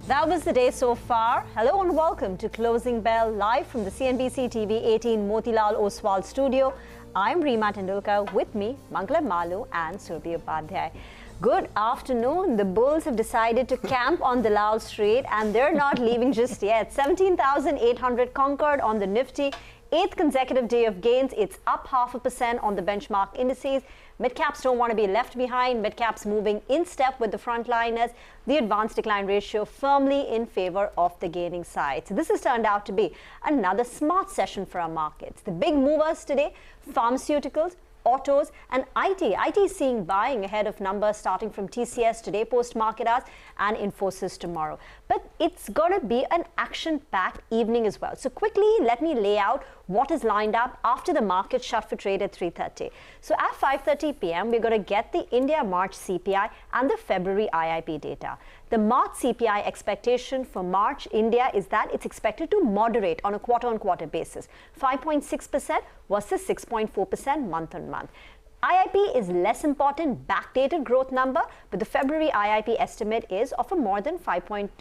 That was the day so far. Hello and welcome to Closing Bell, live from the CNBC-TV18 Motilal Oswal studio. I'm Reema Tendulkar, with me, Mangala Malu and Surabhi Upadhyay. Good afternoon. The bulls have decided to camp on Dalal Street and they're not leaving just yet. 17,800 conquered on the Nifty. 8th consecutive day of gains. It's up 0.5% on the benchmark indices. Mid-caps don't want to be left behind. Mid-caps moving in step with the frontliners. The advanced decline ratio firmly in favor of the gaining side. So this has turned out to be another smart session for our markets. The big movers today, pharmaceuticals, autos and IT. IT is seeing buying ahead of numbers starting from TCS today post-market hours and Infosys tomorrow. But it's going to be an action-packed evening as well. So quickly, let me lay out what is lined up after the market shut for trade at 3:30. So at 5:30 p.m., we're going to get the India March CPI and the February IIP data. The March CPI expectation for March India is that it's expected to moderate on a quarter-on-quarter basis, 5.6% versus 6.4% month-on-month. IIP is less important backdated growth number, but the February IIP estimate is of a more than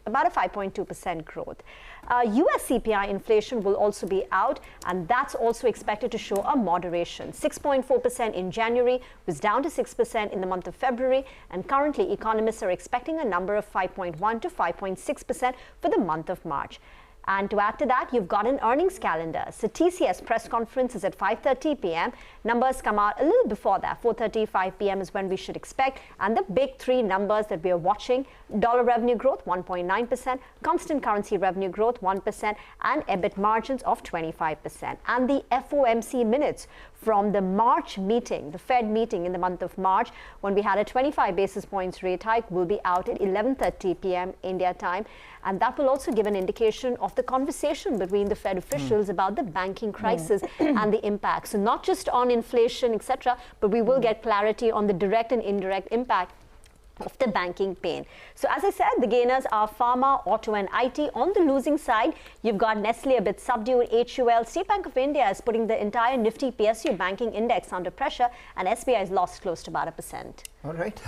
about a 5.2% growth. US CPI inflation will also be out, and that's also expected to show a moderation. 6.4% in January was down to 6% in the month of February, and currently economists are expecting a number of 5.1 to 5.6% for the month of March. And to add to that, you've got an earnings calendar. So TCS press conference is at 5:30 p.m. Numbers come out a little before that. 4:30, 5 p.m. is when we should expect. And the big three numbers that we are watching, dollar revenue growth, 1.9%, constant currency revenue growth, 1%, and EBIT margins of 25%. And the FOMC minutes from the March meeting, the Fed meeting in the month of March, when we had a 25 basis points rate hike, will be out at 11:30 p.m. India time. And that will also give an indication of the conversation between the Fed officials about the banking crisis and the impact. So not just on inflation, etc., but we will get clarity on the direct and indirect impact of the banking pain. So as I said, the gainers are Pharma, Auto and IT. On the losing side, you've got Nestle a bit subdued, HUL. State Bank of India is putting the entire Nifty PSU banking index under pressure, and SBI has lost close to about 1%. All right.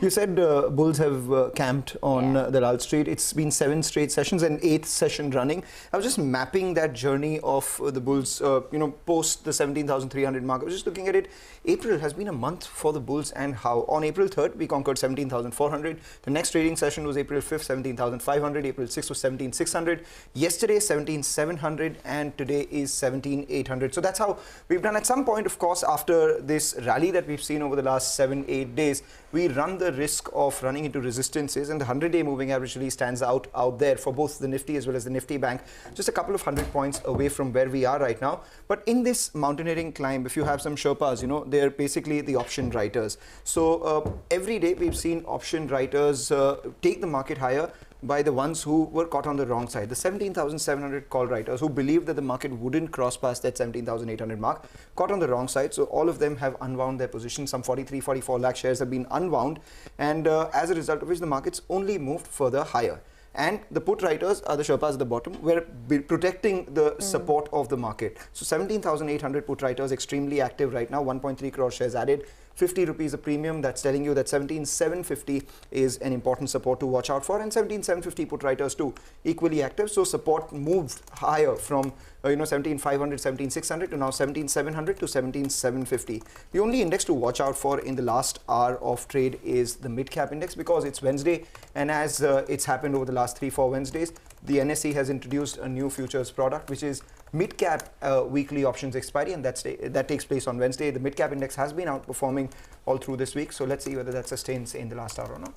You said bulls have camped on the Dalal Street. It's been 7 straight sessions and 8th session running. I was just mapping that journey of the bulls, post the 17,300 mark. I was just looking at it. April has been a month for the bulls, and how. On April 3rd, we conquered 17,400. The next trading session was April 5th, 17,500. April 6th was 17,600. Yesterday, 17,700. And today is 17,800. So that's how we've done. At some point, of course, after this rally that we've seen over the last 7-8 days, we run the risk of running into resistances, and the 100-day moving average really stands out there for both the Nifty as well as the Nifty Bank, just a couple of 100 points away from where we are right now. But in this mountaineering climb, if you have some Sherpas, they're basically the option writers. So every day we've seen option writers take the market higher by the ones who were caught on the wrong side. The 17,700 call writers who believed that the market wouldn't cross past that 17,800 mark, caught on the wrong side. So all of them have unwound their position. Some 44 lakh shares have been unwound, and as a result of which the markets only moved further higher. And the put writers are the Sherpas at the bottom. We're protecting the support of the market. So 17,800 put writers extremely active right now. 1.3 crore shares added. 50 rupees a premium. That's telling you that 17,750 is an important support to watch out for, and 17,750 put writers too equally active. So support moved higher from 17,500, 17,600 to now 17,700 to 17,750. The only index to watch out for in the last hour of trade is the mid-cap index, because it's Wednesday, and as it's happened over the last 3-4 Wednesdays, the NSE has introduced a new futures product, which is mid-cap weekly options expiry, and that takes place on Wednesday. The mid-cap index has been outperforming all through this week, so let's see whether that sustains in the last hour or not.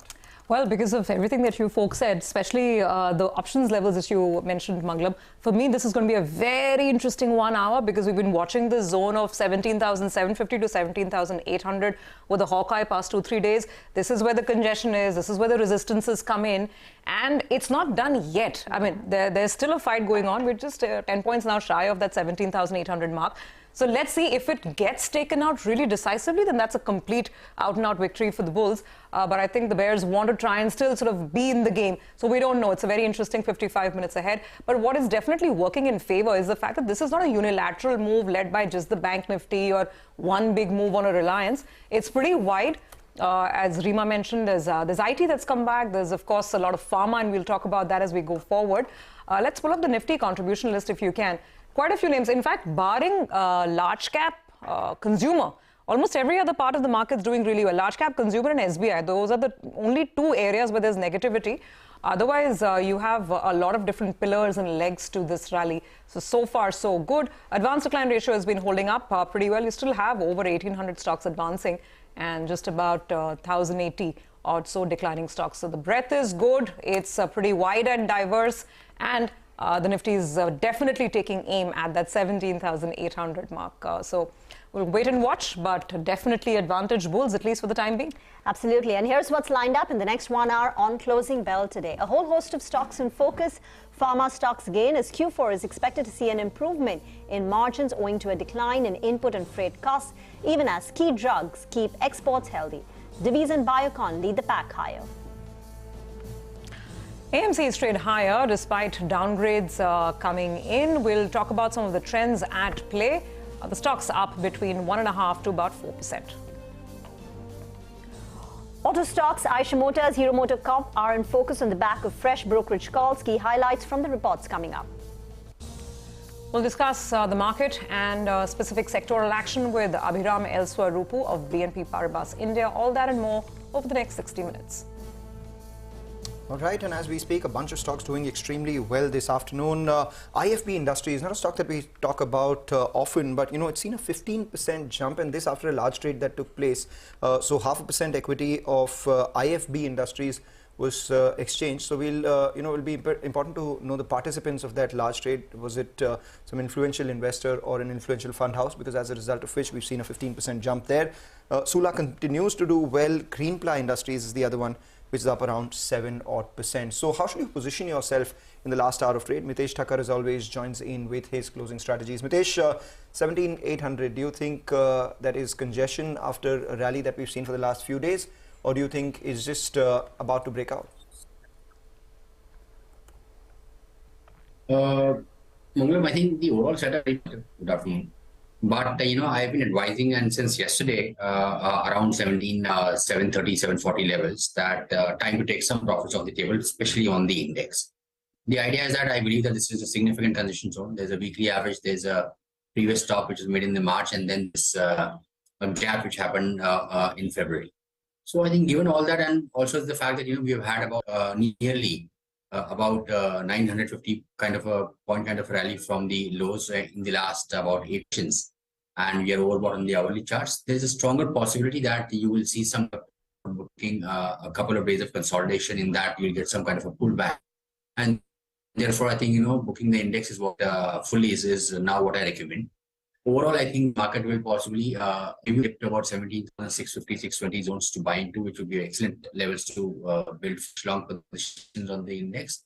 Well, because of everything that you folks said, especially the options levels that you mentioned, Mangalam, for me, this is going to be a very interesting 1 hour, because we've been watching the zone of 17,750 to 17,800 with the Hawkeye past 2-3 days. This is where the congestion is. This is where the resistances come in. And it's not done yet. I mean, there's still a fight going on. We're just 10 points now shy of that 17,800 mark. So let's see if it gets taken out really decisively, then that's a complete out-and-out victory for the bulls. But I think the bears want to try and still sort of be in the game. So we don't know. It's a very interesting 55 minutes ahead. But what is definitely working in favor is the fact that this is not a unilateral move led by just the bank Nifty or one big move on a reliance. It's pretty wide. As Rima mentioned, there's IT that's come back. There's, of course, a lot of pharma, and we'll talk about that as we go forward. Let's pull up the Nifty contribution list if you can. Quite a few names. In fact, barring large cap consumer, almost every other part of the market is doing really well. Large cap consumer and SBI, those are the only two areas where there's negativity. Otherwise, you have a lot of different pillars and legs to this rally. So far, so good. Advance decline ratio has been holding up pretty well. You still have over 1,800 stocks advancing and just about 1,080 or so declining stocks. So the breadth is good. It's pretty wide and diverse. And the Nifty is definitely taking aim at that 17,800 mark. So we'll wait and watch, but definitely advantage bulls, at least for the time being. Absolutely. And here's what's lined up in the next 1 hour on Closing Bell today. A whole host of stocks in focus. Pharma stocks gain as Q4 is expected to see an improvement in margins owing to a decline in input and freight costs, even as key drugs keep exports healthy. Divi's and Biocon lead the pack higher. AMC is trade higher despite downgrades coming in. We'll talk about some of the trends at play. The stock's up between 1.5% to about 4%. Auto stocks, Eicher Motors, Hero MotoCorp are in focus on the back of fresh brokerage calls. Key highlights from the reports coming up. We'll discuss the market and specific sectoral action with Abhiram Elswarupu of BNP Paribas India. All that and more over the next 60 minutes. All right, and as we speak, a bunch of stocks doing extremely well this afternoon. IFB Industries, not a stock that we talk about often, but it's seen a 15% jump, and this after a large trade that took place. So 0.5% equity of IFB Industries was exchanged. So it'll be important to know the participants of that large trade. Was it some influential investor or an influential fund house? Because as a result of which we've seen a 15% jump there. Sula continues to do well. Greenply Industries is the other one, which is up around 7% odd. So how should you position yourself in the last hour of trade? Mitesh Thakkar, as always, joins in with his closing strategies. Mitesh, 17,800, do you think that is congestion after a rally that we've seen for the last few days? Or do you think it's just about to break out? Mangalam, I think the overall setup is good afternoon. But, I've been advising, and since yesterday, around 730, 740 levels, that time to take some profits off the table, especially on the index. The idea is that I believe that this is a significant transition zone. There's a weekly average, there's a previous stop which was made in the March, and then this a gap which happened in February. So I think given all that, and also the fact that, we have had about nearly about 950 kind of a point kind of rally from the lows in the last about 8 sessions. And we are overbought on the hourly charts. There's a stronger possibility that you will see some booking a couple of days of consolidation. In that you'll get some kind of a pullback, and therefore I think booking the index is what fully is now what I recommend. Overall, I think market will possibly maybe get to about 17,650, 620 zones to buy into, which would be excellent levels to build long positions on the index.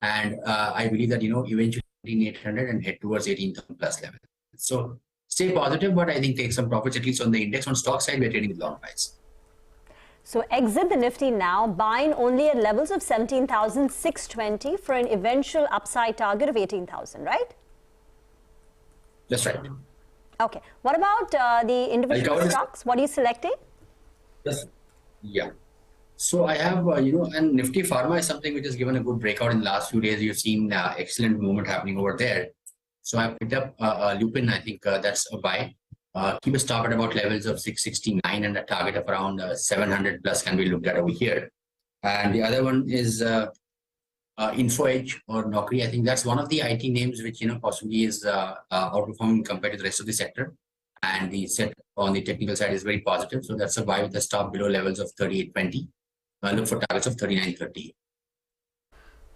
And I believe that eventually 18,800 and head towards 18,000 plus level. So stay positive, but I think take some profits, at least on the index. On stock side, we're trading with long buys. So exit the Nifty now, buying only at levels of 17,620 for an eventual upside target of 18,000, right? That's right. Okay. What about the individual stocks? What are you selecting? Yes. Yeah. So I have, and Nifty Pharma is something which has given a good breakout in the last few days. You've seen excellent movement happening over there. So I picked up Lupin. I think that's a buy. Keep a stop at about levels of 669 and a target of around 700 plus can be looked at over here. And the other one is InfoEdge or Naukri. I think that's one of the IT names which possibly is outperforming compared to the rest of the sector. And the set on the technical side is very positive. So that's a buy with a stop below levels of 38.20. Look for targets of 39.30.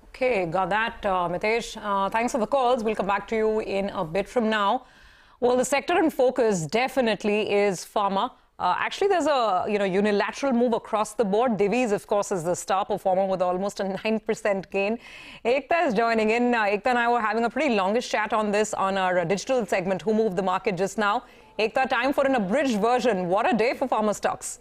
Okay, got that, Mitesh. Thanks for the calls. We'll come back to you in a bit from now. Well, the sector in focus definitely is pharma. Actually, there's a unilateral move across the board. Divi's, of course, is the star performer with almost a 9% gain. Ekta is joining in. Ekta and I were having a pretty longish chat on this on our digital segment, Who Moved the Market, just now. Ekta, time for an abridged version. What a day for pharma stocks.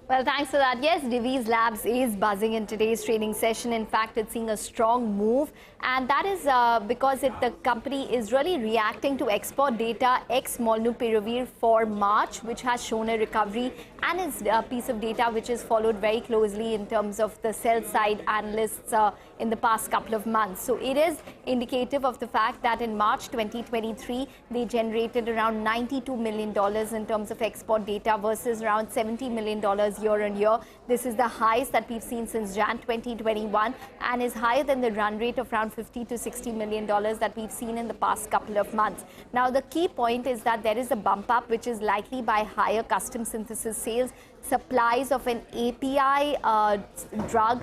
Well, thanks for that. Yes, Divi's Labs is buzzing in today's trading session. In fact, it's seeing a strong move, and that is because the company is really reacting to export data ex-molnupiravir for March, which has shown a recovery, and is a piece of data which is followed very closely in terms of the sell-side analysts in the past couple of months. So it is indicative of the fact that in March 2023, they generated around $92 million in terms of export data versus around $70 million year on year. This is the highest that we've seen since Jan 2021 and is higher than the run rate of around $50 to $60 million that we've seen in the past couple of months. Now, the key point is that there is a bump up which is likely by higher custom synthesis sales, supplies of an API drug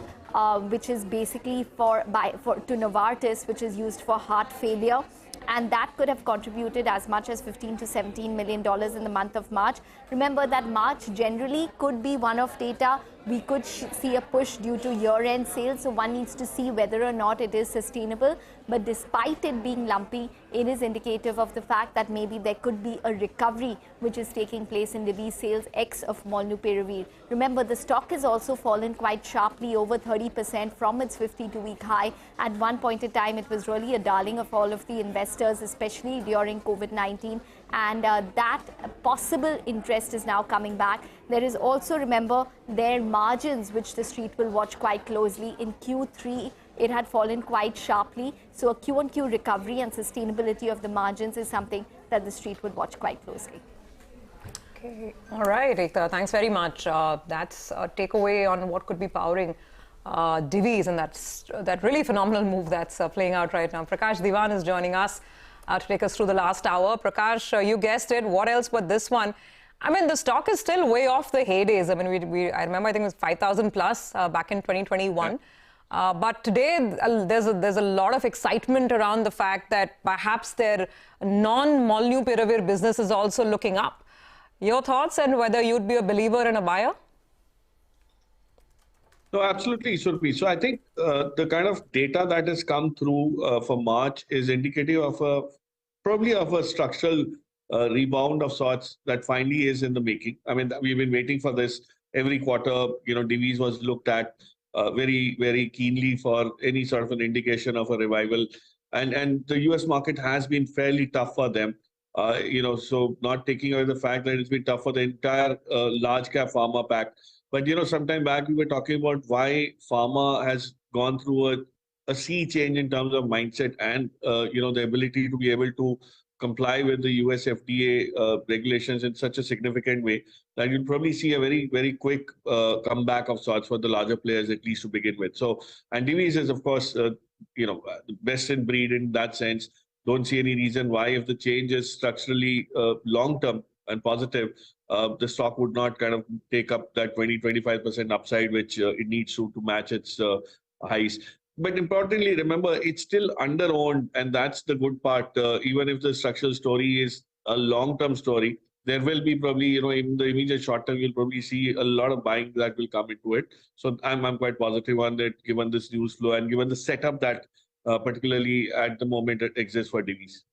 which is basically to Novartis, which is used for heart failure. And that could have contributed as much as $15 to $17 million in the month of March. Remember that March generally could be one-off data. We could see a push due to year-end sales, so one needs to see whether or not it is sustainable. But despite it being lumpy, it is indicative of the fact that maybe there could be a recovery which is taking place in Divi's sales ex of molnupiravir. Remember, the stock has also fallen quite sharply, over 30% from its 52-week high. At one point in time, it was really a darling of all of the investors, especially during COVID-19. And that possible interest is now coming back. There is also, remember, their margins, which the street will watch quite closely. In Q3, it had fallen quite sharply. So a Q-on-Q recovery and sustainability of the margins is something that the street would watch quite closely. Okay. All right, Ekta, thanks very much. That's a takeaway on what could be powering Divi's, and that's that really phenomenal move that's playing out right now. Prakash Diwan is joining us to take us through the last hour. Prakash, you guessed it. What else but this one? I mean, the stock is still way off the heydays. I mean, I remember, I think it was 5,000 plus back in 2021. Yeah. But today, there's a lot of excitement around the fact that perhaps their non-molnupiravir business is also looking up. Your thoughts, and whether you'd be a believer and a buyer? No, absolutely, Surpi. So I think the kind of data that has come through for March is indicative of probably of a structural rebound of sorts that finally is in the making. I mean, we've been waiting for this every quarter. You know, Divi's was looked at very, very keenly for any sort of an indication of a revival. And the US market has been fairly tough for them. You know, so not taking away the fact that it's been tough for the entire large cap pharma pack. But, you know, sometime back we were talking about why pharma has gone through a sea change in terms of mindset and, you know, the ability to be able to comply with the US FDA regulations in such a significant way that you'll probably see a very, very quick comeback of sorts for the larger players, at least to begin with. So, and Divi's is, of course, you know, best in breed in that sense. Don't see any reason why, if the change is structurally long-term and positive, the stock would not kind of take up that 20-25% upside, which it needs to match its highs. But importantly, remember, it's still under-owned, and that's the good part. Even if the structural story is a long-term story, there will be probably, you know, in the immediate short term, you'll probably see a lot of buying that will come into it. So I'm quite positive on that, given this news flow and given the setup that particularly at the moment it exists for Divi's.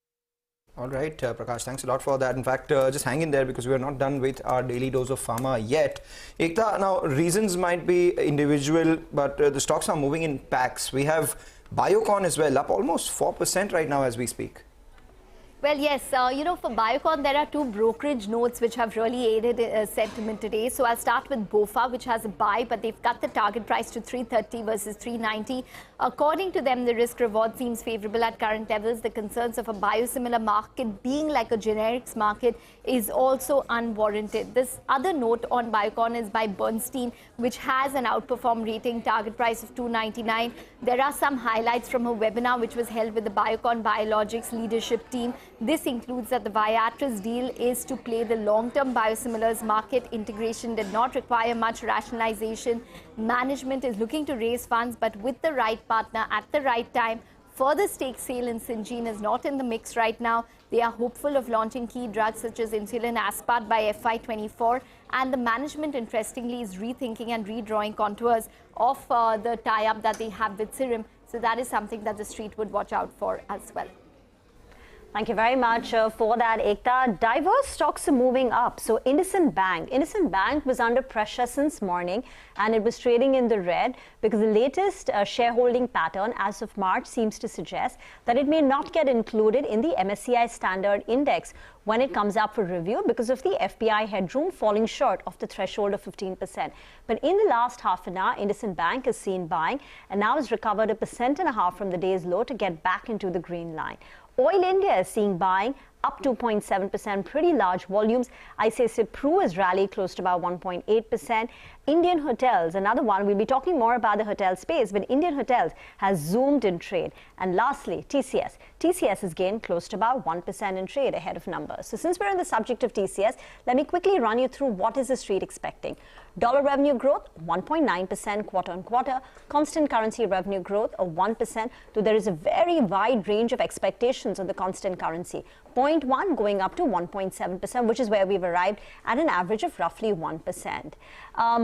All right, Prakash, thanks a lot for that. In fact, just hang in there because we are not done with our daily dose of pharma yet. Ekta, now reasons might be individual, but the stocks are moving in packs. We have Biocon as well, up almost 4% right now as we speak. Well, yes, you know, for Biocon, there are two brokerage notes which have really aided sentiment today. So I'll start with BofA, which has a buy, but they've cut the target price to 330 versus 390. According to them, the risk reward seems favorable at current levels. The concerns of a biosimilar market being like a generics market is also unwarranted. This other note on Biocon is by Bernstein, which has an outperform rating, target price of 299. There are some highlights from a webinar which was held with the Biocon Biologics leadership team. This includes that the Viatris deal is to play the long-term biosimilars market. Integration did not require much rationalization. Management is looking to raise funds, but with the right partner at the right time. Further stake sale in Syngene is not in the mix right now. They are hopeful of launching key drugs such as insulin aspart by FY24. And the management, interestingly, is rethinking and redrawing contours of the tie-up that they have with Serum. So that is something that the street would watch out for as well. Thank you very much for that, Ekta. Diverse stocks are moving up. So IndusInd Bank was under pressure since morning and it was trading in the red because the latest shareholding pattern as of March seems to suggest that it may not get included in the MSCI Standard Index when it comes up for review because of the FPI headroom falling short of the threshold of 15%. But in the last half an hour, IndusInd Bank has seen buying and now has recovered 1.5% from the day's low to get back into the green line. Oil India is seeing buying up 2.7%, pretty large volumes. ICICI Pru has rallied close to about 1.8%. Indian Hotels, another one, we'll be talking more about the hotel space, but Indian Hotels has zoomed in trade. And lastly, TCS. TCS has gained close to about 1% in trade ahead of numbers. So since we're on the subject of TCS, let me quickly run you through what is the street expecting. Dollar revenue growth, 1.9% quarter on quarter. Constant currency revenue growth of 1%, though there is a very wide range of expectations on the constant currency. 0.1 going up to 1.7%, which is where we've arrived at an average of roughly 1%.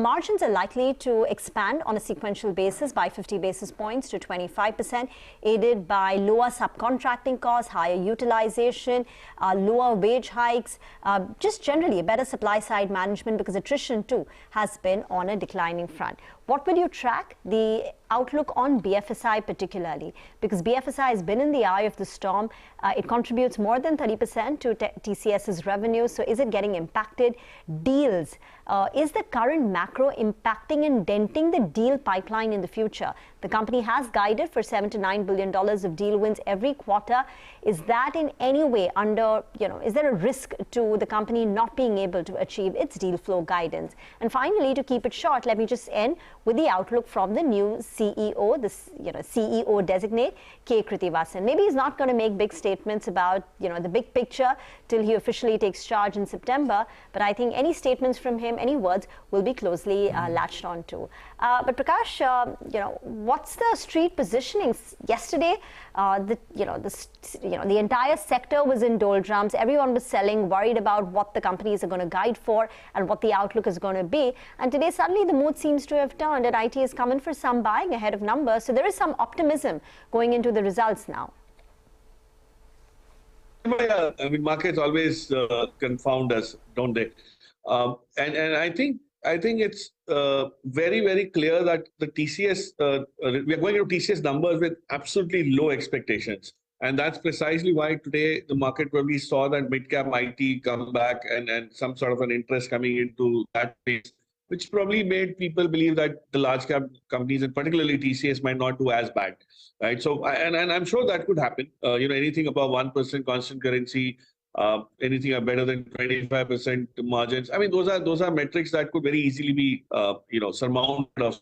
Margins are likely to expand on a sequential basis by 50 basis points to 25%, aided by lower subcontracting costs, higher utilization, lower wage hikes, just generally a better supply side management because attrition too has been on a declining front. What will you track? The outlook on BFSI particularly, because BFSI has been in the eye of the storm. It contributes more than 30% to TCS's revenue. So is it getting impacted? Deals. Is the current macro impacting and denting the deal pipeline in the future? The company has guided for $7 to $9 billion of deal wins every quarter. Is that in any way under, is there a risk to the company not being able to achieve its deal flow guidance? And finally, to keep it short, let me just end with the outlook from the new CEO, the CEO designate, K. Krithivasan. Maybe he's not going to make big statements about the big picture till he officially takes charge in September, but I think any statements from him, any words, will be closely latched onto. But Prakash, what's the street positioning? Yesterday, the entire sector was in doldrums. Everyone was selling, worried about what the companies are going to guide for and what the outlook is going to be. And today, suddenly, the mood seems to have turned, and IT is coming for some buying ahead of numbers. So there is some optimism going into the results now. Yeah, I mean, markets always confound us, don't they? And I think it's very, very clear that the TCS, we are going into TCS numbers with absolutely low expectations. And that's precisely why today the market probably saw that mid-cap IT come back and some sort of an interest coming into that space, which probably made people believe that the large cap companies, and particularly TCS, might not do as bad, right? So, and I'm sure that could happen. Anything above 1% constant currency, anything are better than 25% margins. I mean, those are metrics that could very easily be, surmounted of,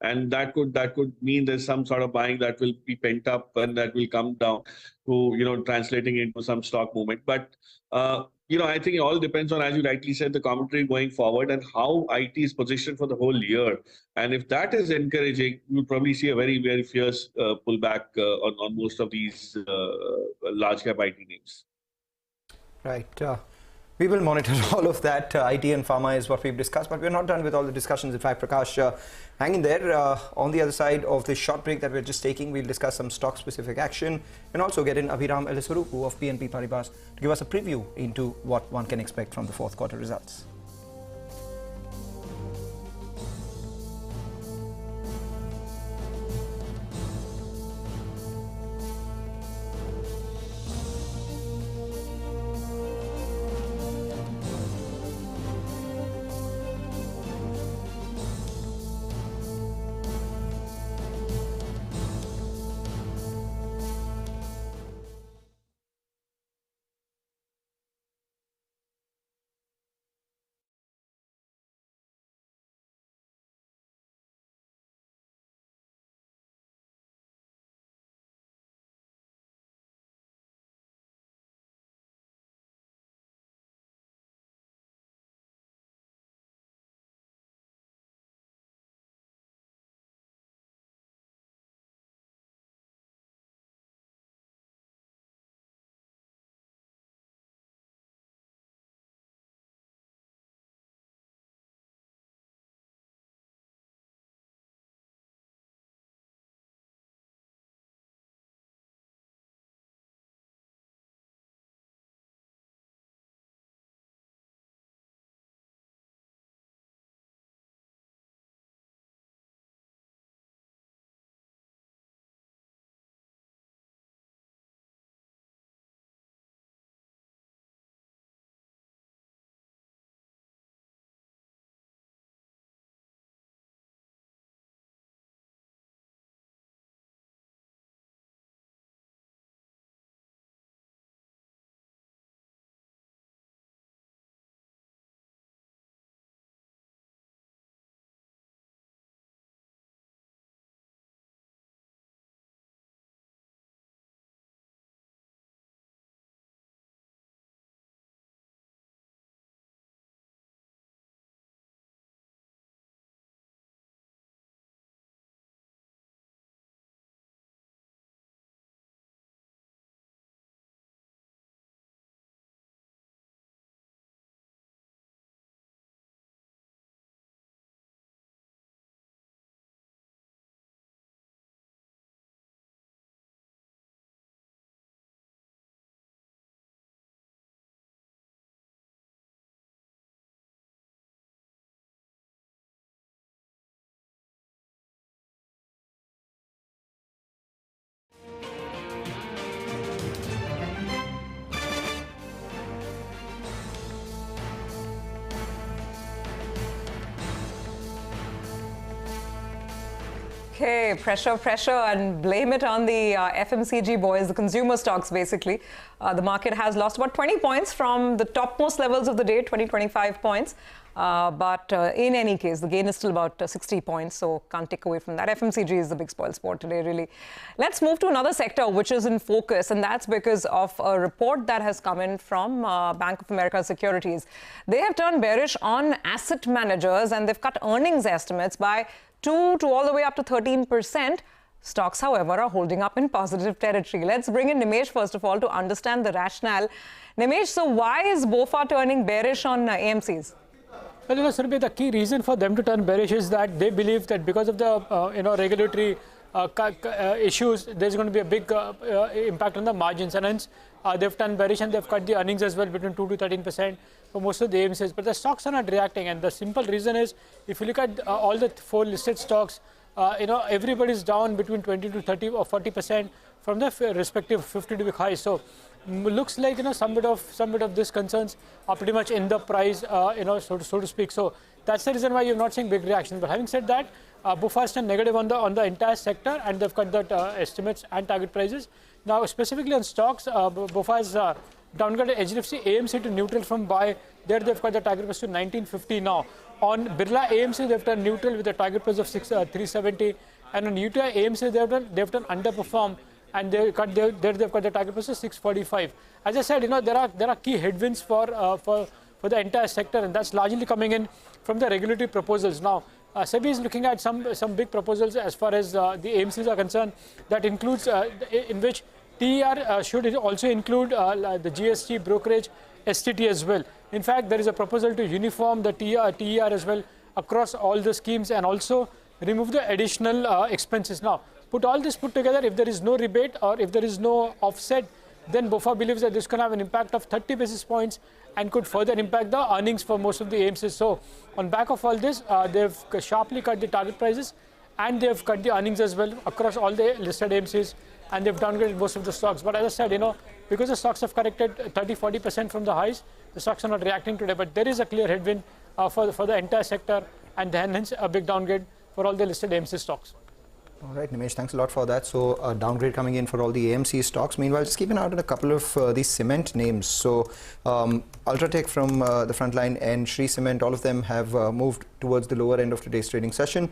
and that could mean there's some sort of buying that will be pent up and that will come down to, translating into some stock movement. But, I think it all depends on, as you rightly said, the commentary going forward and how IT is positioned for the whole year. And if that is encouraging, you'll probably see a very, very fierce pullback on most of these large cap IT names. Right. We will monitor all of that. IT and pharma is what we've discussed, but we're not done with all the discussions. In fact, Prakash, hang in there. On the other side of this short break that we're just taking, we'll discuss some stock-specific action and also get in Abhiram Eliswarupu of BNP Paribas to give us a preview into what one can expect from the fourth quarter results. Okay, pressure, and blame it on the FMCG boys, the consumer stocks basically. The market has lost about 20 points from the topmost levels of the day, 25 points. But in any case, the gain is still about 60 points, so can't take away from that. FMCG is the big spoil sport today, really. Let's move to another sector which is in focus, and that's because of a report that has come in from Bank of America Securities. They have turned bearish on asset managers, and they've cut earnings estimates by 2 to all the way up to 13%. Stocks, however, are holding up in positive territory. Let's bring in Nimesh, first of all, to understand the rationale. Nimesh, so why is BofA turning bearish on AMCs? Well, Surbhi, the key reason for them to turn bearish is that they believe that because of the regulatory issues, there's going to be a big impact on the margins, and hence they've turned bearish and they've cut the earnings as well between 2 to 13% for most of the AMCs. But the stocks are not reacting, and the simple reason is if you look at all the 4 listed stocks, everybody's down between 20 to 30 or 40% from the respective 50-week highs. So looks like some bit of this concerns are pretty much in the price, so to speak. So that's the reason why you're not seeing big reactions. But having said that, BofA has turned negative on the entire sector, and they've cut the estimates and target prices. Now, specifically on stocks, BofA has downgraded HDFC AMC to neutral from buy. There they've cut the target price to 1950 now. On Birla AMC, they've turned neutral with a target price of 370, and on UTI AMC, they've done underperform, and they've cut the target price to 645. As I said, there are key headwinds for the entire sector, and that's largely coming in from the regulatory proposals. Now, SEBI is looking at some big proposals as far as the AMCs are concerned. That includes in which TER should also include the GST, brokerage, STT as well. In fact, there is a proposal to uniform the TER as well across all the schemes, and also remove the additional expenses. Now, put together, if there is no rebate or if there is no offset, then BofA believes that this can have an impact of 30 basis points and could further impact the earnings for most of the AMCs. So on back of all this, they've sharply cut the target prices, and they've cut the earnings as well across all the listed AMCs, and they've downgraded most of the stocks. But as I said, because the stocks have corrected 30-40% from the highs, the stocks are not reacting today. But there is a clear headwind for the entire sector, and hence a big downgrade for all the listed AMC stocks. All right, Nimesh, thanks a lot for that. So, a downgrade coming in for all the AMC stocks. Meanwhile, just keep an eye out on a couple of these cement names. So, Ultratech from the front line and Shree Cement, all of them have moved towards the lower end of today's trading session.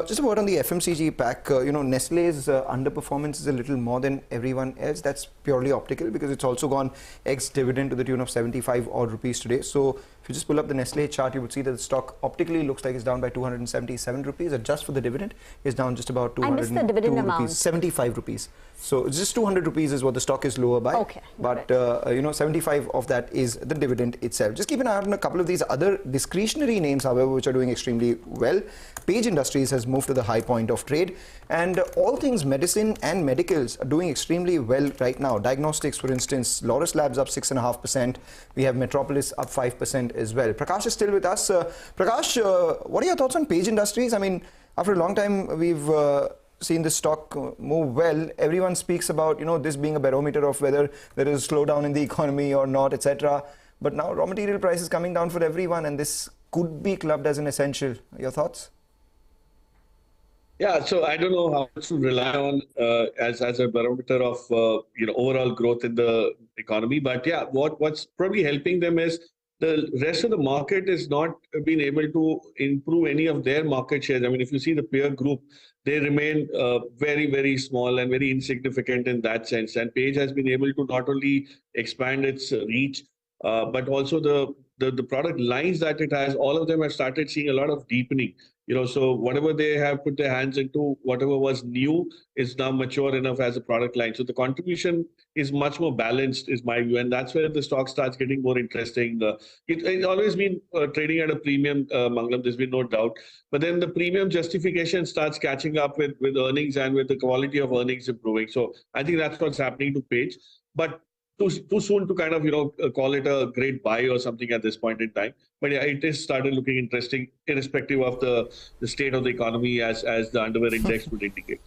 Just a word on the FMCG pack. Nestle's underperformance is a little more than everyone else. That's purely optical because it's also gone ex-dividend to the tune of 75 odd rupees today. So, if you just pull up the Nestle chart, you would see that the stock optically looks like it's down by 277 rupees. Adjust for the dividend, is down just about 202 rupees, 75 rupees. So it's just 200 rupees is what the stock is lower by. Okay. But 75 of that is the dividend itself. Just keep an eye on a couple of these other discretionary names, however, which are doing extremely well. Page Industries has moved to the high point of trade, and all things medicine and medicals are doing extremely well right now. Diagnostics, for instance, Laurus Labs up 6.5%. We have Metropolis up 5% as well. Prakash is still with us. Prakash, what are your thoughts on Page Industries? I mean, after a long time, we've seen this stock move well. Everyone speaks about this being a barometer of whether there is a slowdown in the economy or not, etc. But now raw material prices coming down for everyone, and this could be clubbed as an essential. Your thoughts? Yeah, so I don't know how much to rely on as a barometer of overall growth in the economy. But yeah, what's probably helping them is the rest of the market is not been able to improve any of their market shares. I mean, if you see the peer group, they remain very, very small and very insignificant in that sense. And Page has been able to not only expand its reach, but also the product lines that it has, all of them have started seeing a lot of deepening. So whatever they have put their hands into, whatever was new is now mature enough as a product line. So the contribution is much more balanced, is my view. And that's where the stock starts getting more interesting. It's always been trading at a premium, Mangalam, there's been no doubt. But then the premium justification starts catching up with earnings and with the quality of earnings improving. So I think that's what's happening to Page. But too soon to kind of call it a great buy or something at this point in time. But yeah, it is started looking interesting, irrespective of the state of the economy, as the underwear index would indicate.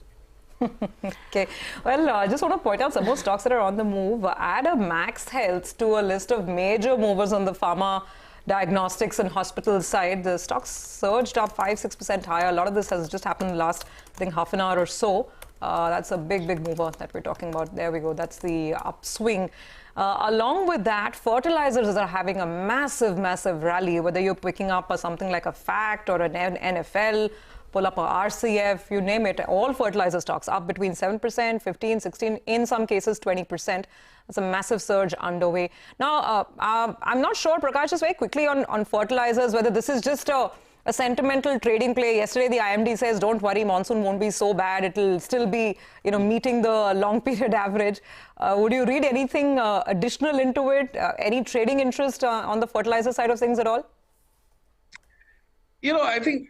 Okay. Well, I just want to point out some more stocks that are on the move. Add a Max Health to a list of major movers on the pharma diagnostics and hospital side. The stocks surged up 5-6% higher. A lot of this has just happened in the last, I think, half an hour or so. That's a big mover that we're talking about. There we go. That's the upswing. Along with that, fertilizers are having a massive rally, whether you're picking up something like a FACT or an NFL, pull up a RCF, you name it. All fertilizer stocks up between 7%, 15, 16, in some cases 20%. That's a massive surge underway. Now, I'm not sure, Prakash, just very quickly on fertilizers, whether this is just a sentimental trading play. Yesterday, the IMD says, don't worry, monsoon won't be so bad. It'll still be, meeting the long period average. Would you read anything additional into it? Any trading interest on the fertilizer side of things at all? I think,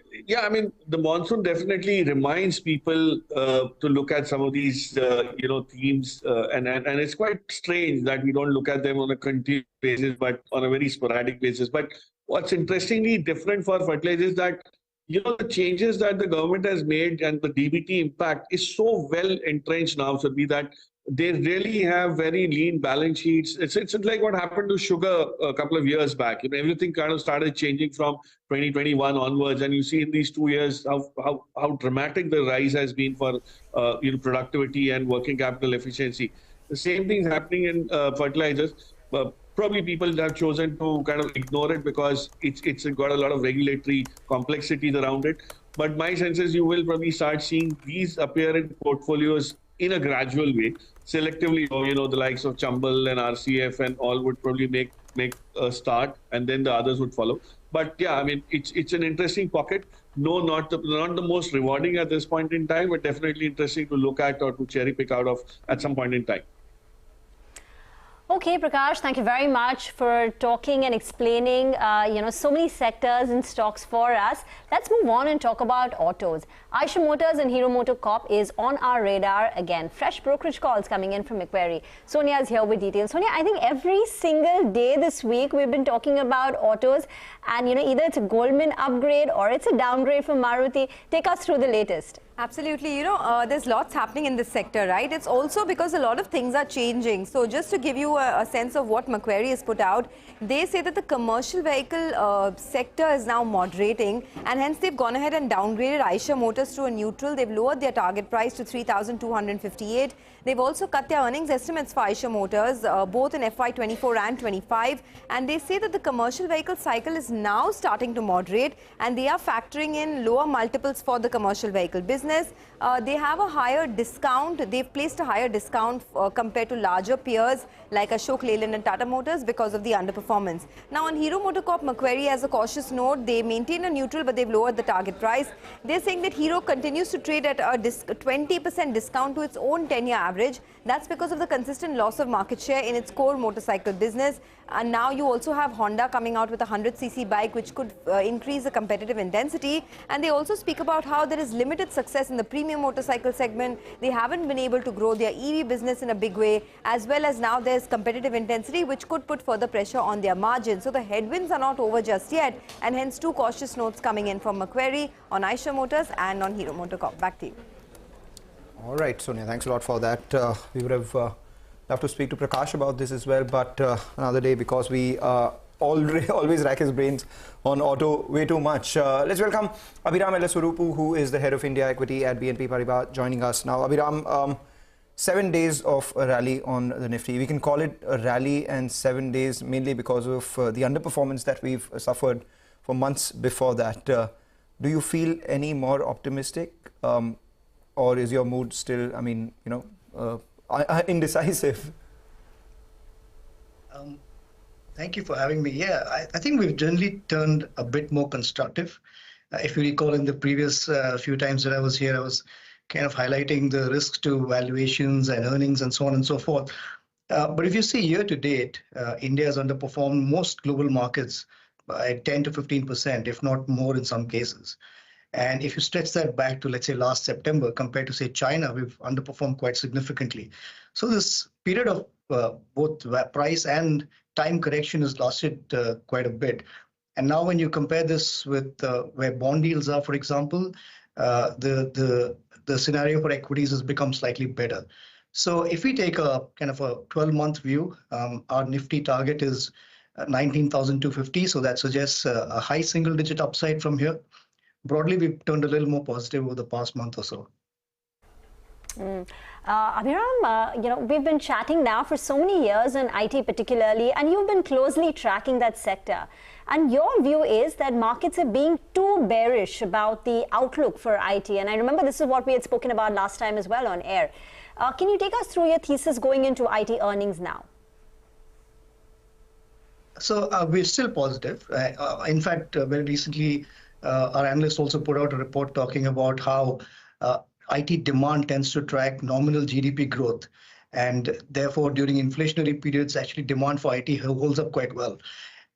the monsoon definitely reminds people to look at some of these, themes. And it's quite strange that we don't look at them on a continuous basis, but on a very sporadic basis. But what's interestingly different for fertilizers is that, the changes that the government has made and the DBT impact is so well entrenched now, Surbhi, that they really have very lean balance sheets. It's like what happened to sugar a couple of years back. Everything kind of started changing from 2021 onwards, and you see in these 2 years how dramatic the rise has been for productivity and working capital efficiency. The same thing is happening in fertilizers. Probably people have chosen to kind of ignore it because it's got a lot of regulatory complexities around it. But my sense is you will probably start seeing these appear in portfolios in a gradual way, selectively. The likes of Chambal and RCF and all would probably make a start, and then the others would follow. But yeah, it's an interesting pocket. No, not the most rewarding at this point in time, but definitely interesting to look at or to cherry pick out of at some point in time. Okay, Prakash, thank you very much for talking and explaining, so many sectors and stocks for us. Let's move on and talk about autos. Eicher Motors and Hero MotoCorp is on our radar again. Fresh brokerage calls coming in from Macquarie. Sonia is here with details. Sonia, I think every single day this week we've been talking about autos, and either it's a Goldman upgrade or it's a downgrade from Maruti. Take us through the latest. Absolutely. There's lots happening in this sector, right? It's also because a lot of things are changing. So just to give you a sense of what Macquarie has put out, they say that the commercial vehicle sector is now moderating, and hence they've gone ahead and downgraded Eicher Motors to a neutral. They've lowered their target price to 3,258. They've also cut their earnings estimates for Eicher Motors, both in FY24 and 25. And they say that the commercial vehicle cycle is now starting to moderate, and they are factoring in lower multiples for the commercial vehicle business. They have a higher discount. They've placed a higher discount compared to larger peers like Ashok Leyland and Tata Motors because of the underperformance. Now on Hero MotoCorp, Macquarie has a cautious note. They maintain a neutral, but they've lowered the target price. They're saying that Hero continues to trade at a 20% discount to its own 10-year average. That's because of the consistent loss of market share in its core motorcycle business. And now you also have Honda coming out with a 100cc bike, which could increase the competitive intensity. And they also speak about how there is limited success in the premium motorcycle segment. They haven't been able to grow their EV business in a big way, as well as now there's competitive intensity, which could put further pressure on their margins. So the headwinds are not over just yet, and hence two cautious notes coming in from Macquarie on Eicher Motors and on Hero MotoCorp. Back to you. All right, Sonia, thanks a lot for that. We would have loved to speak to Prakash about this as well, but another day, because we always rack his brains on auto way too much. Let's welcome Abhiram Ellaswarupu, who is the head of India Equity at BNP Paribas, joining us now. Abhiram, 7 days of a rally on the Nifty. We can call it a rally, and 7 days mainly because of the underperformance that we've suffered for months before that. Do you feel any more optimistic? Or is your mood still, indecisive? Thank you for having me. Yeah, I think we've generally turned a bit more constructive. If you recall, in the previous few times that I was here, I was kind of highlighting the risks to valuations and earnings and so on and so forth. But if you see year to date, India has underperformed most global markets by 10 to 15%, if not more in some cases. And if you stretch that back to, let's say, last September, compared to, say, China, we've underperformed quite significantly. So this period of both price and time correction has lasted quite a bit. And now when you compare this with where bond yields are, for example, the scenario for equities has become slightly better. So if we take a kind of a 12-month view, our Nifty target is 19,250. So that suggests a high single-digit upside from here. Broadly, we've turned a little more positive over the past month or so. Abhiram, we've been chatting now for so many years on IT particularly, and you've been closely tracking that sector. And your view is that markets are being too bearish about the outlook for IT. And I remember this is what we had spoken about last time as well on air. Can you take us through your thesis going into IT earnings now? So we're still positive. In fact, very recently, our analysts also put out a report talking about how IT demand tends to track nominal GDP growth. And therefore, during inflationary periods, actually demand for IT holds up quite well.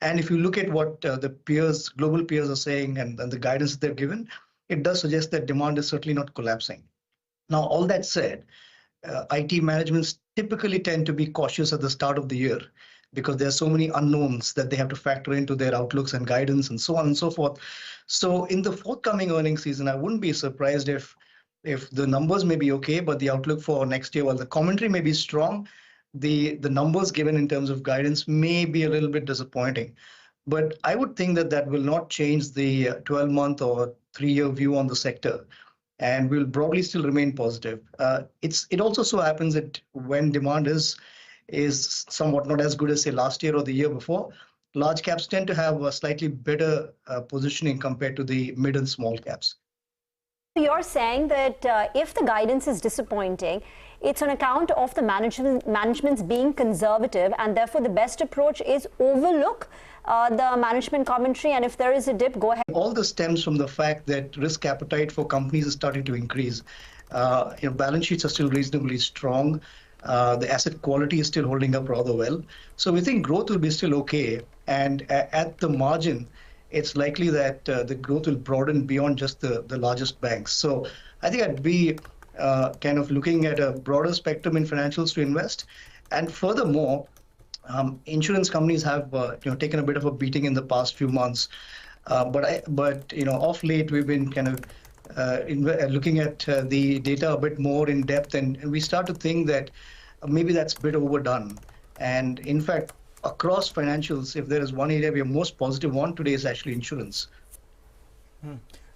And if you look at what the peers, global peers are saying and the guidance that they've given, it does suggest that demand is certainly not collapsing. Now, all that said, IT managements typically tend to be cautious at the start of the year because there are so many unknowns that they have to factor into their outlooks and guidance and so on and so forth. So in the forthcoming earnings season, I wouldn't be surprised if the numbers may be okay, but the outlook for next year, while the commentary may be strong, the numbers given in terms of guidance may be a little bit disappointing. But I would think that will not change the 12-month or 3-year view on the sector, and will probably still remain positive. It also so happens that when demand is somewhat not as good as say last year or the year before, large caps tend to have a slightly better positioning compared to the mid and small caps. You're saying that if the guidance is disappointing, it's on account of the management's being conservative, and therefore the best approach is overlook the management commentary, and if there is a dip, go ahead. All this stems from the fact that risk appetite for companies is starting to increase. Balance sheets are still reasonably strong. The asset quality is still holding up rather well. So we think growth will be still okay, and at the margin, it's likely that the growth will broaden beyond just the largest banks. So I think I'd be kind of looking at a broader spectrum in financials to invest. And furthermore, insurance companies have taken a bit of a beating in the past few months. But off late we've been kind of looking at the data a bit more in depth, and we start to think that maybe that's a bit overdone. And in fact, across financials, if there is one area we are most positive on today, is actually insurance.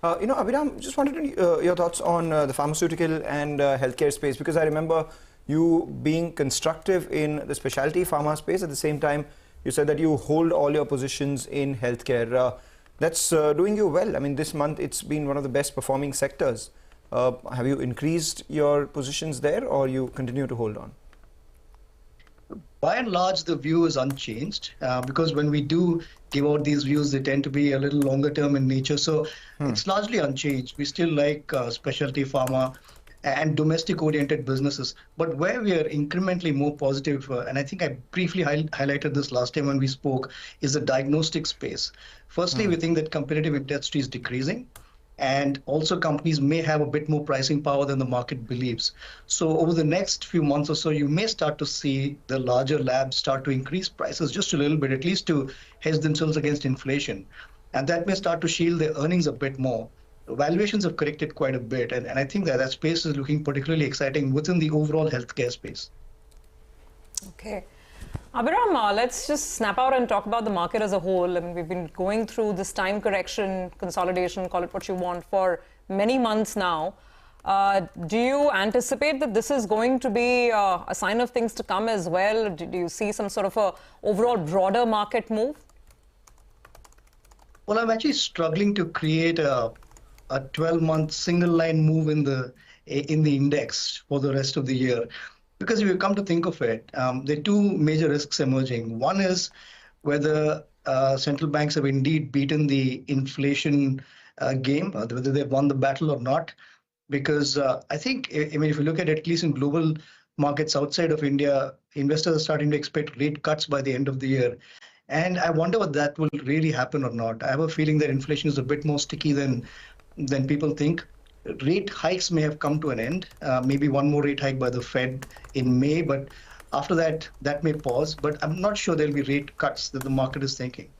Abhiram, just wanted your thoughts on the pharmaceutical and healthcare space, because I remember you being constructive in the specialty pharma space. At the same time, you said that you hold all your positions in healthcare. That's doing you well. I mean, this month it's been one of the best performing sectors. Have you increased your positions there, or you continue to hold on? By and large, the view is unchanged because when we do give out these views, they tend to be a little longer term in nature. So it's largely unchanged. We still like specialty pharma and domestic oriented businesses. But where we are incrementally more positive, and I think I briefly highlighted this last time when we spoke, is the diagnostic space. Firstly, we think that competitive intensity is decreasing. And also companies may have a bit more pricing power than the market believes. So over the next few months or so, you may start to see the larger labs start to increase prices just a little bit, at least to hedge themselves against inflation. And that may start to shield their earnings a bit more. Valuations have corrected quite a bit. And I think that space is looking particularly exciting within the overall healthcare space. Okay. Abhiram, let's just snap out and talk about the market as a whole. I mean, we've been going through this time correction, consolidation, call it what you want, for many months now. Do you anticipate that this is going to be a sign of things to come as well? Do you see some sort of a overall broader market move? Well, I'm actually struggling to create a 12-month single line move in the index for the rest of the year. Because if you come to think of it, there are two major risks emerging. One is whether central banks have indeed beaten the inflation game, whether they've won the battle or not. Because I think, if you look at least in global markets outside of India, investors are starting to expect rate cuts by the end of the year. And I wonder whether that will really happen or not. I have a feeling that inflation is a bit more sticky than people think. Rate hikes may have come to an end, maybe one more rate hike by the Fed in May, but after that may pause. But I'm not sure there'll be rate cuts that the market is thinking.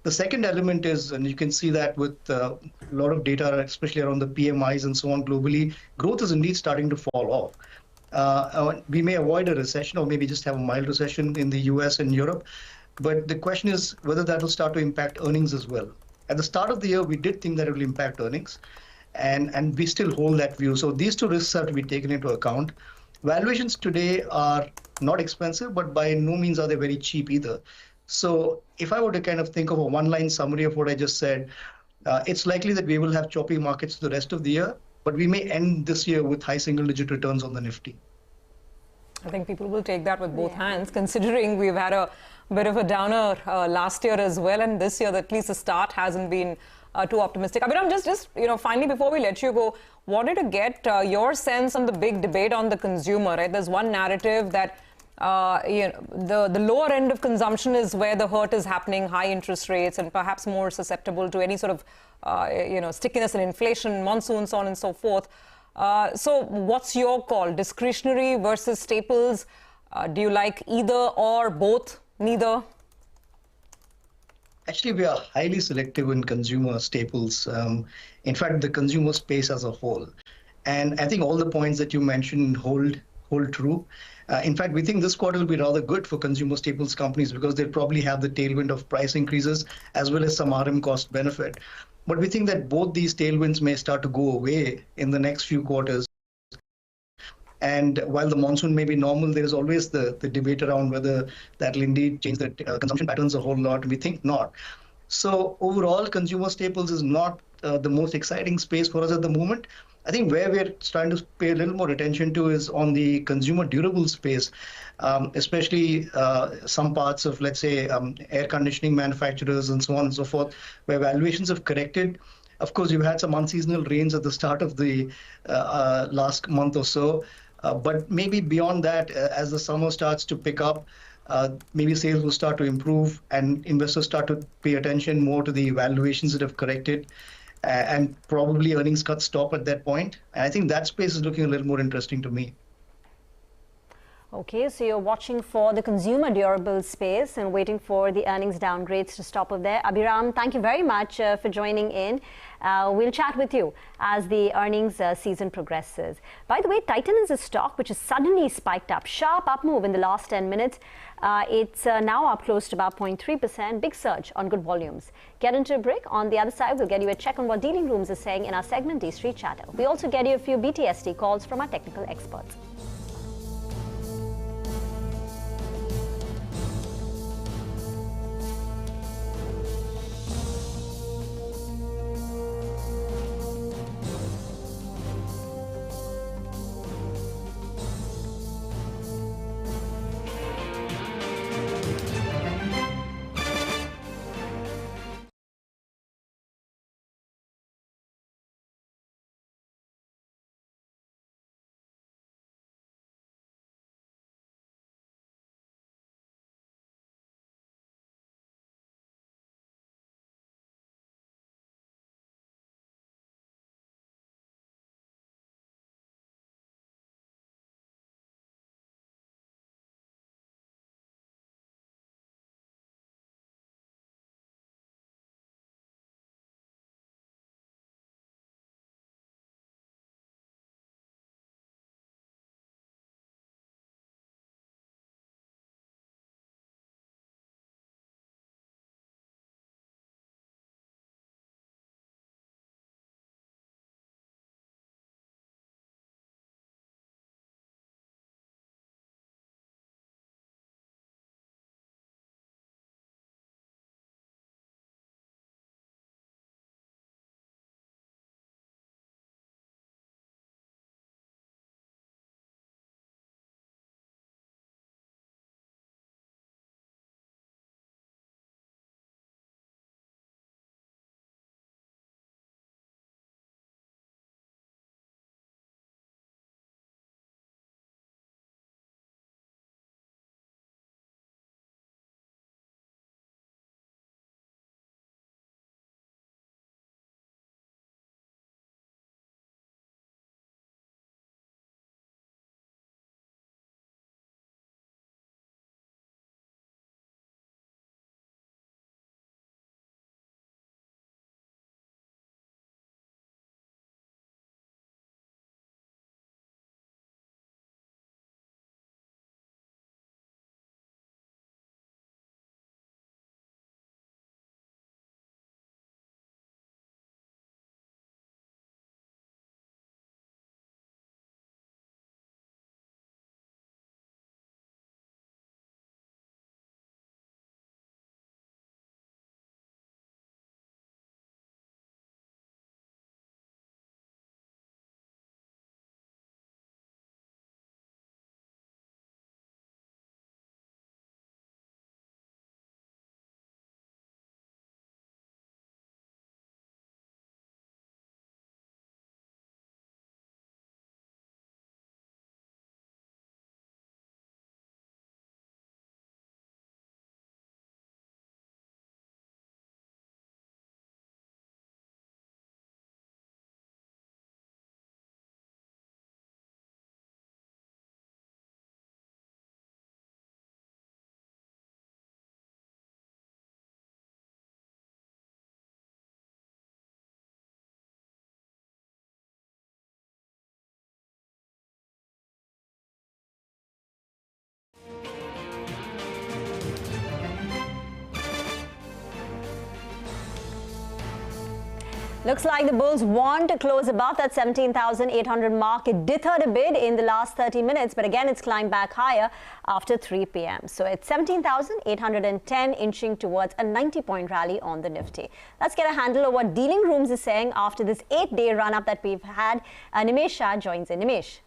The second element is, and you can see that with a lot of data, especially around the PMIs and so on globally, growth is indeed starting to fall off. We may avoid a recession or maybe just have a mild recession in the US and Europe. But the question is whether that will start to impact earnings as well. At the start of the year, we did think that it will impact earnings, and we still hold that view. So these two risks have to be taken into account. Valuations today are not expensive, but by no means are they very cheap either. So if I were to kind of think of a one-line summary of what I just said, it's likely that we will have choppy markets the rest of the year, but we may end this year with high single-digit returns on the Nifty. I think people will take that with both hands, considering we've had a bit of a downer last year as well, and this year, at least the start hasn't been too optimistic. I mean, I'm just finally, before we let you go, wanted to get your sense on the big debate on the consumer, right? There's one narrative that the lower end of consumption is where the hurt is happening, high interest rates, and perhaps more susceptible to any sort of stickiness in inflation, monsoon, so on and so forth. So what's your call? Discretionary versus staples? Do you like either or both? Neither? Actually, we are highly selective in consumer staples. In fact, the consumer space as a whole. And I think all the points that you mentioned hold true. In fact, we think this quarter will be rather good for consumer staples companies because they'll probably have the tailwind of price increases as well as some RM cost benefit. But we think that both these tailwinds may start to go away in the next few quarters. And while the monsoon may be normal, there is always the debate around whether that will indeed change the consumption patterns a whole lot. We think not. So overall, consumer staples is not the most exciting space for us at the moment. I think where we're starting to pay a little more attention to is on the consumer durable space, especially some parts of, let's say, air conditioning manufacturers and so on and so forth, where valuations have corrected. Of course, you've had some unseasonal rains at the start of the last month or so. But maybe beyond that, as the summer starts to pick up, maybe sales will start to improve and investors start to pay attention more to the valuations that have corrected. And probably earnings cuts stop at that point. And I think that space is looking a little more interesting to me. Okay, so you're watching for the consumer durable space and waiting for the earnings downgrades to stop up there. Abhiram, thank you very much for joining in. We'll chat with you as the earnings season progresses. By the way, Titan is a stock which has suddenly spiked up. Sharp up move in the last 10 minutes. It's now up close to about 0.3%. Big surge on good volumes. Get into a break. On the other side, we'll get you a check on what dealing rooms are saying in our segment D Street Chatter. We also get you a few BTST calls from our technical experts. Looks like the bulls want to close above that 17,800 mark. It dithered a bit in the last 30 minutes, but again, it's climbed back higher after 3 p.m. So it's 17,810, inching towards a 90-point rally on the Nifty. Let's get a handle of what Dealing Rooms is saying after this 8-day run-up that we've had. Nimesh Shah joins in. Nimesh.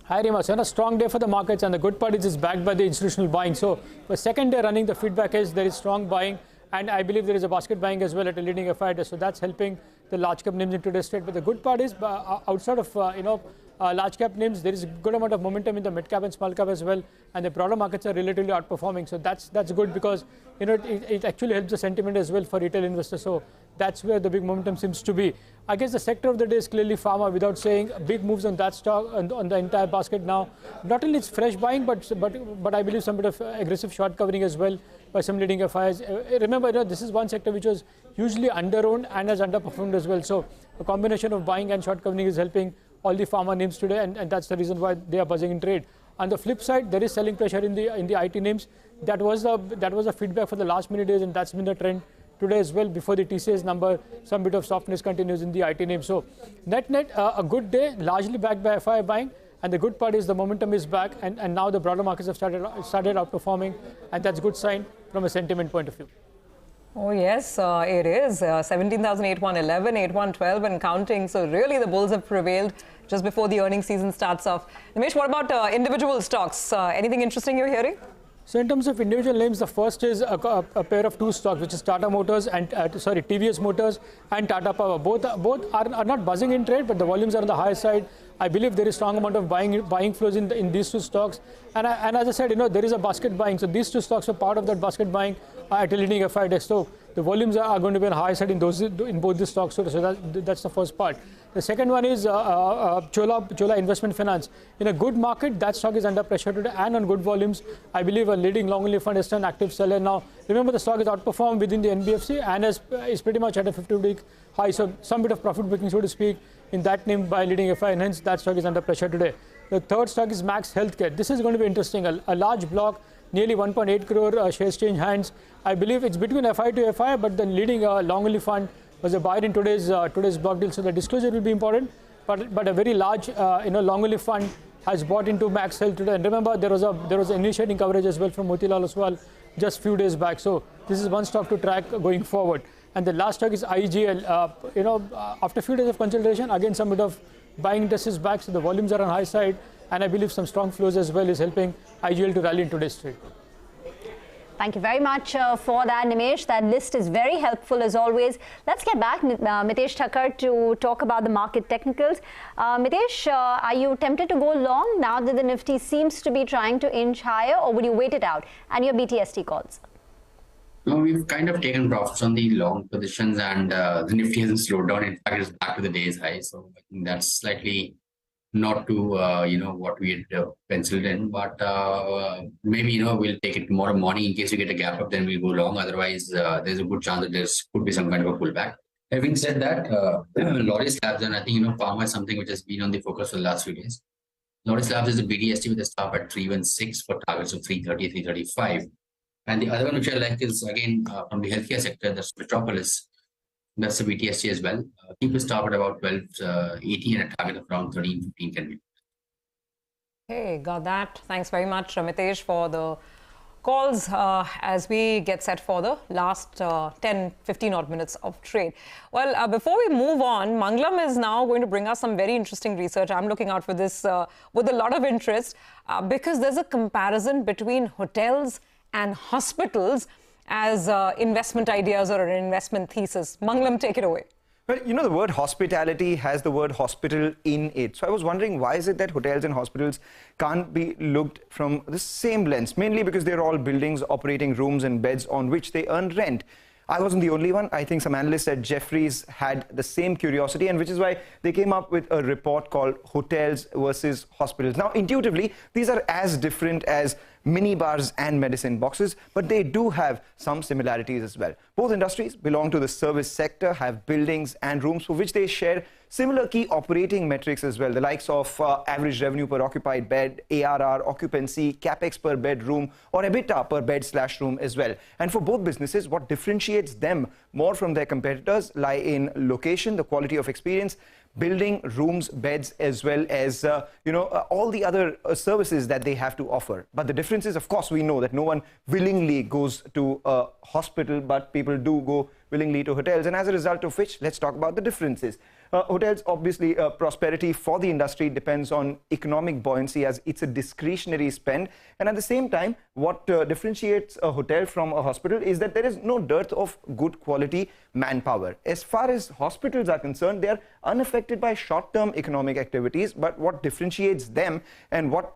Hi Rima, so a strong day for the markets, and the good part is it's backed by the institutional buying. So the second day running, the feedback is there is strong buying, and I believe there is a basket buying as well at a leading FI. So that's helping the large cap names in today's trade. But the good part is outside of large cap names, there is a good amount of momentum in the mid cap and small cap as well, and the broader markets are relatively outperforming. So that's good because it actually helps the sentiment as well for retail investors. So that's where the big momentum seems to be. I guess the sector of the day is clearly pharma, without saying. Big moves on that stock, on the entire basket now. Not only it's fresh buying, but I believe some bit of aggressive short covering as well by some leading FIs. Remember, this is one sector which was hugely under-owned and has underperformed as well. So a combination of buying and short covering is helping all the pharma names today, and that's the reason why they are buzzing in trade. On the flip side, there is selling pressure in the IT names. That was a feedback for the last many days, and that's been the trend today as well. Before the TCS number, some bit of softness continues in the IT name. So net a good day, largely backed by FI buying, and the good part is the momentum is back, and now the broader markets have started outperforming, and that's a good sign from a sentiment point of view. Oh yes, it is 17,811, 812 and counting. So really the bulls have prevailed just before the earnings season starts off. Nimesh, what about individual stocks? Anything interesting you're hearing? So in terms of individual names, the first is a pair of two stocks, which is Tata Motors and TVS Motors and Tata Power. Both are not buzzing in trade, but the volumes are on the higher side. I believe there is strong amount of buying flows in these two stocks, and as I said, there is a basket buying. So these two stocks are part of that basket buying at a leading FI desk. So the volumes are going to be on the high side in both these stocks. So that's the first part. The second one is Chola Investment Finance. In a good market, that stock is under pressure today, and on good volumes, I believe a leading long only fund is an active seller. Now, remember, the stock is outperformed within the NBFC and is pretty much at a 50-week high. So some bit of profit booking, so to speak, in that name by leading FI, and hence that stock is under pressure today. The third stock is Max Healthcare. This is going to be interesting. A large block, nearly 1.8 crore shares change hands. I believe it's between FI to FI, but the leading long only fund was a buyer in today's block deal. So the disclosure will be important. But a very large long only fund has bought into Max Health today. And remember, there was initiating coverage as well from Motilal Oswal just few days back. So this is one stock to track going forward. And the last stock is IGL. After a few days of consolidation, again some bit of buying interest is back. So the volumes are on high side, and I believe some strong flows as well is helping IGL to rally in today's trade. Thank you very much for that, Nimesh. That list is very helpful as always. Let's get back, Mitesh Thakkar, to talk about the market technicals. Mitesh, are you tempted to go long now that the Nifty seems to be trying to inch higher, or would you wait it out? And your BTST calls? No, we've kind of taken profits on the long positions, and the Nifty hasn't slowed down. In fact, it's back to the day's high. So I think that's slightly not to what we had penciled in, but maybe we'll take it tomorrow morning. In case we get a gap up, then we'll go long. Otherwise, there's a good chance that there could be some kind of a pullback. Having said that, Laurus Labs, and I think pharma is something which has been on the focus for the last few days. Laurus Labs is a BDST with a stop at 316 for targets of 330, 335. And the other one which I like is again from the healthcare sector, that's Metropolis. That's the BTST as well. Keep a stop at about 1280 and a target of around 1315 can be. Okay, got that. Thanks very much, Mitesh, for the calls as we get set for the last 10-15 odd minutes of trade. Well, before we move on, Mangalam is now going to bring us some very interesting research. I'm looking out for this with a lot of interest because there's a comparison between hotels and hospitals as investment ideas or an investment thesis. Mangalam, take it away. Well, the word hospitality has the word hospital in it. So I was wondering, why is it that hotels and hospitals can't be looked from the same lens? Mainly because they're all buildings operating rooms and beds on which they earn rent. I wasn't the only one. I think some analysts at Jefferies had the same curiosity, and which is why they came up with a report called Hotels versus Hospitals. Now, intuitively, these are as different as mini bars and medicine boxes, but they do have some similarities as well. Both industries belong to the service sector, have buildings and rooms for which they share similar key operating metrics as well, the likes of average revenue per occupied bed, ARR, occupancy, capex per bedroom, or EBITDA per bed/room as well. And for both businesses, what differentiates them more from their competitors lie in location, the quality of experience, building, rooms, beds, as well as all the other services that they have to offer. But the difference is, of course, we know that no one willingly goes to a hospital, but people do go willingly to hotels. And as a result of which, let's talk about the differences. Hotels, obviously, prosperity for the industry depends on economic buoyancy, as it's a discretionary spend. And at the same time, what differentiates a hotel from a hospital is that there is no dearth of good quality manpower. As far as hospitals are concerned, they are unaffected by short-term economic activities. But what differentiates them and what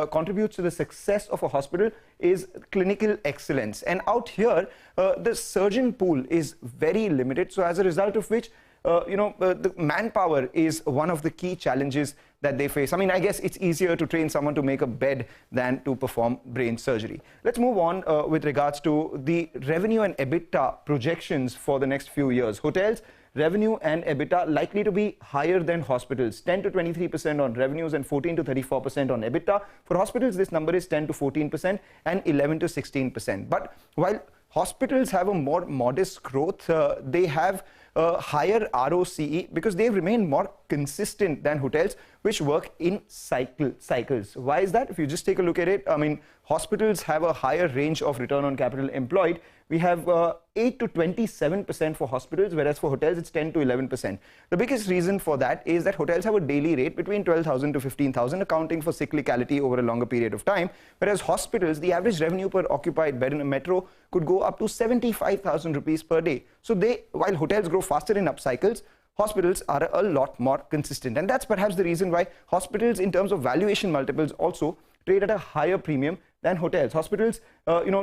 contributes to the success of a hospital is clinical excellence. And out here, the surgeon pool is very limited. So as a result of which, the manpower is one of the key challenges that they face. I mean, I guess it's easier to train someone to make a bed than to perform brain surgery. Let's move on with regards to the revenue and EBITDA projections for the next few years. Hotels, revenue and EBITDA likely to be higher than hospitals, 10 to 23% on revenues and 14 to 34% on EBITDA. For hospitals, this number is 10 to 14% and 11 to 16%. But while hospitals have a more modest growth, they have higher ROCE because they remain more consistent than hotels, which work in cycles. Why is that? If you just take a look at it, I mean, hospitals have a higher range of return on capital employed. We have 8 to 27% for hospitals, whereas for hotels it's 10 to 11%. The biggest reason for that is that hotels have a daily rate between 12,000 to 15,000, accounting for cyclicality over a longer period of time, whereas hospitals, the average revenue per occupied bed in a metro could go up to 75,000 rupees per day. So while hotels grow faster in up cycles, hospitals are a lot more consistent. And that's perhaps the reason why hospitals, in terms of valuation multiples, also trade at a higher premium than hotels. Hospitals,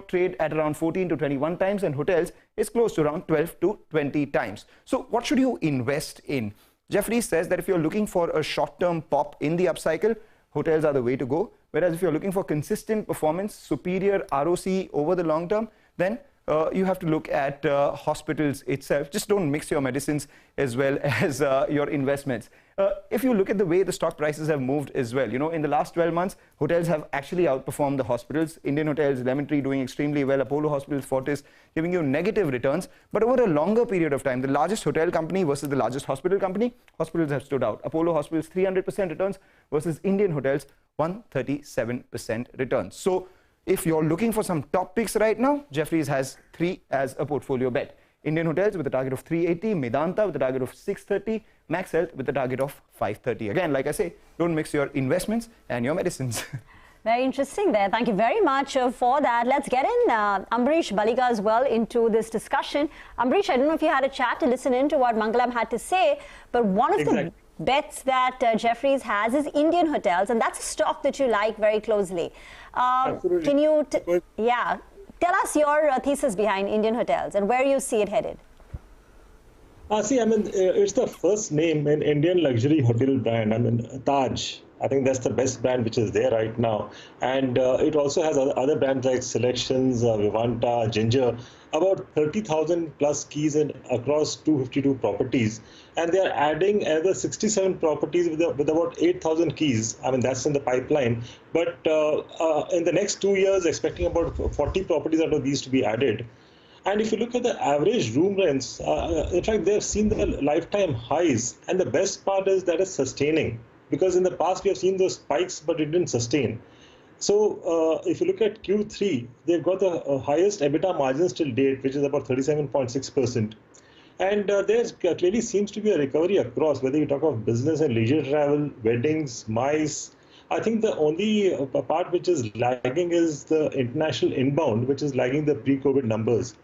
trade at around 14 to 21 times, and hotels is close to around 12 to 20 times. So what should you invest in? Jeffries says that if you're looking for a short-term pop in the upcycle, hotels are the way to go. Whereas if you're looking for consistent performance, superior ROCE over the long term, then you have to look at hospitals itself. Just don't mix your medicines as well as your investments. If you look at the way the stock prices have moved as well, in the last 12 months, hotels have actually outperformed the hospitals. Indian Hotels, Lemon Tree doing extremely well, Apollo Hospitals, Fortis giving you negative returns. But over a longer period of time, the largest hotel company versus the largest hospital company, hospitals have stood out. Apollo Hospitals 300% returns versus Indian Hotels 137% returns. So if you're looking for some top picks right now, Jeffries has 3 as a portfolio bet. Indian Hotels with a target of 380, Medanta with a target of 630, Max Health with a target of 530. Again, like I say, don't mix your investments and your medicines. Very interesting there. Thank you very much for that. Let's get in Ambrish Balika as well into this discussion. Ambrish, I don't know if you had a chat to listen in to what Mangalam had to say, but one of the bets that Jeffries has is Indian Hotels, and that's a stock that you like very closely. Can you tell us your thesis behind Indian Hotels and where you see it headed? It's the first name in Indian luxury hotel brand. Taj. I think that's the best brand which is there right now. And it also has other brands like Selections, Vivanta, Ginger, about 30,000 plus keys across 252 properties. And they are adding another 67 properties with about 8,000 keys. That's in the pipeline. But in the next 2 years, expecting about 40 properties out of these to be added. And if you look at the average room rents, in fact, they've seen the lifetime highs. And the best part is that it's sustaining. Because in the past, we have seen those spikes, but it didn't sustain. So if you look at Q3, they've got the highest EBITDA margins till date, which is about 37.6%. And there clearly seems to be a recovery across, whether you talk of business and leisure travel, weddings, MICE. I think the only part which is lagging is the international inbound, which is lagging the pre-COVID numbers.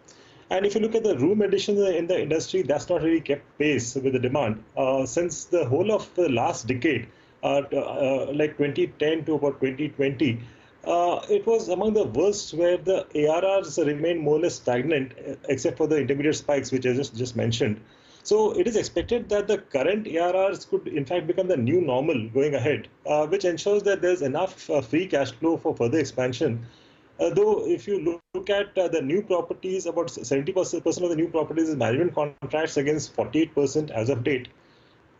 And if you look at the room additions in the industry, that's not really kept pace with the demand. Since the whole of the last decade, like 2010 to about 2020, it was among the worst where the ARRs remained more or less stagnant, except for the intermediate spikes, which I just mentioned. So it is expected that the current ARRs could in fact become the new normal going ahead, which ensures that there's enough free cash flow for further expansion. Though if you look at the new properties, about 70% of the new properties is management contracts against 48% as of date.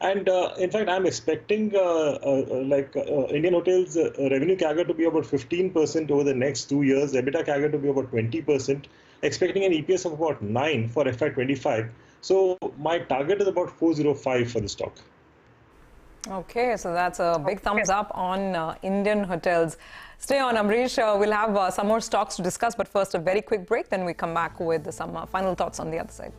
And in fact, I'm expecting Indian Hotels revenue CAGR to be about 15% over the next 2 years, EBITDA CAGR to be about 20%, expecting an EPS of about 9 for FY25. So my target is about 405 for the stock. Okay, so that's a big thumbs up on Indian Hotels. Stay on, Amrish. We'll have some more stocks to discuss, but first a very quick break. Then we come back with some final thoughts on the other side.